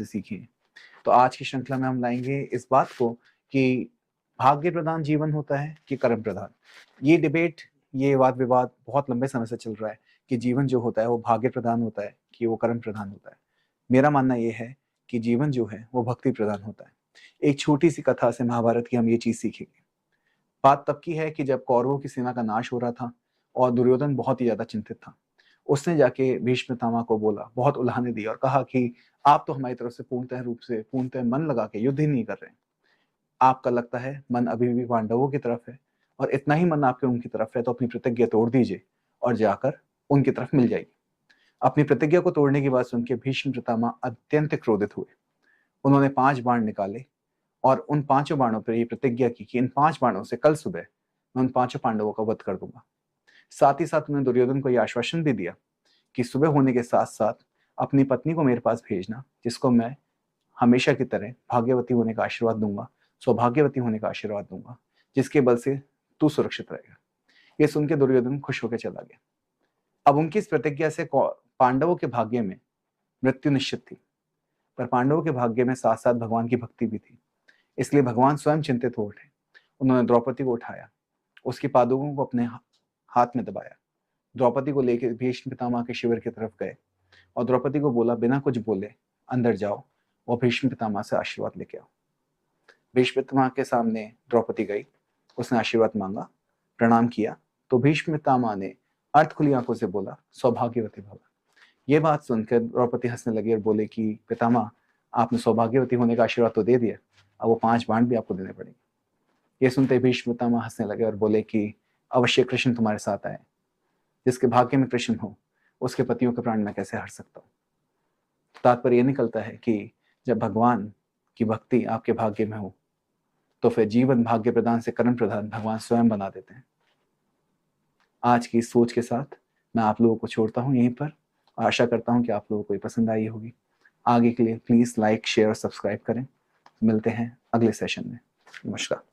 से सीखी हैं। तो आज की श्रृंखला में हम लाएंगे इस बात को कि भाग्य प्रधान जीवन होता है कि कर्म प्रधान। ये डिबेट, ये वाद विवाद बहुत लंबे समय से चल रहा है कि जीवन जो होता है वो भाग्य प्रधान होता है कि वो कर्म प्रधान होता है। मेरा मानना ये है कि जीवन जो है वो भक्ति प्रधान होता है। एक छोटी सी कथा से महाभारत की हम ये चीज सीखेंगे। बात तब की है कि जब कौरवों की सेना का नाश हो रहा था और दुर्योधन बहुत ही ज्यादा चिंतित था। उसने जाके भीष्म पितामह को बोला, बहुत उल्हाने दी और कहा कि आप तो हमारी तरफ से पूर्णतः मन लगा के युद्ध ही नहीं कर रहे। आपका लगता है मन अभी भी पांडवों की तरफ है और इतना ही मन आपके उनकी तरफ है, तो अपनी प्रतिज्ञा तोड़ दीजिए और जाकर उनकी तरफ मिल जाइए। अपनी प्रतिज्ञा को तोड़ने की बात सुन के भीष्म पितामह अत्यंत क्रोधित हुए। उन्होंने 5 बाण निकाले और उन 5 बाणों पर ये प्रतिज्ञा की कि इन 5 बाणों से कल सुबह मैं उन 5 पांडवों का वध कर दूंगा। साथ ही साथ उन्होंने दुर्योधन को यह आश्वासन भी दिया कि सुबह होने के साथ साथ अपनी पत्नी को मेरे पास भेजना, जिसको मैं हमेशा की तरह भाग्यवती होने का आशीर्वाद दूंगा, सौभाग्यवती होने का आशीर्वाद दूंगा, जिसके बल से तू सुरक्षित रहेगा। ये सुन के दुर्योधन खुश होकर चला गया। अब उनकी इस प्रतिज्ञा से पांडवों के भाग्य में मृत्यु निश्चित थी, पर पांडवों के भाग्य में साथ साथ भगवान की भक्ति भी थी। इसलिए भगवान स्वयं चिंतित हो उठे। उन्होंने द्रौपदी को उठाया, उसकी पादुकों को अपने हाथ में दबाया, द्रौपदी को लेकर भीष्म पितामह के शिविर की तरफ गए और द्रौपदी को बोला, बिना कुछ बोले अंदर जाओ और भीष्म पितामह से आशीर्वाद लेके आओ। भीष्म पितामह के सामने द्रौपदी गई, उसने आशीर्वाद मांगा, प्रणाम किया, तो भीष्म पितामह ने अर्थ खुली आंखों से बोला, सौभाग्यवती भव। ये बात सुनकर द्रौपदी हंसने लगी और बोले कि पितामह, आपने सौभाग्यवती होने का आशीर्वाद तो दे दिया, अब वो 5 बाण भी आपको देने पड़ेंगे। ये सुनते भीष्म पितामह हंसने लगे और बोले कि अवश्य कृष्ण तुम्हारे साथ आए। जिसके भाग्य में कृष्ण हो उसके पतियों के प्राण मैं कैसे हर सकता हूँ। तात्पर्य यह निकलता है कि जब भगवान की भक्ति आपके भाग्य में हो तो फिर जीवन भाग्य प्रदान से कर्म प्रधान भगवान स्वयं बना देते हैं। आज की इस सोच के साथ मैं आप लोगों को छोड़ता हूँ यहीं पर। आशा करता हूँ कि आप लोगों को ये पसंद आई होगी। आगे के लिए प्लीज लाइक, शेयर और सब्सक्राइब करें। मिलते हैं अगले सेशन में। नमस्कार।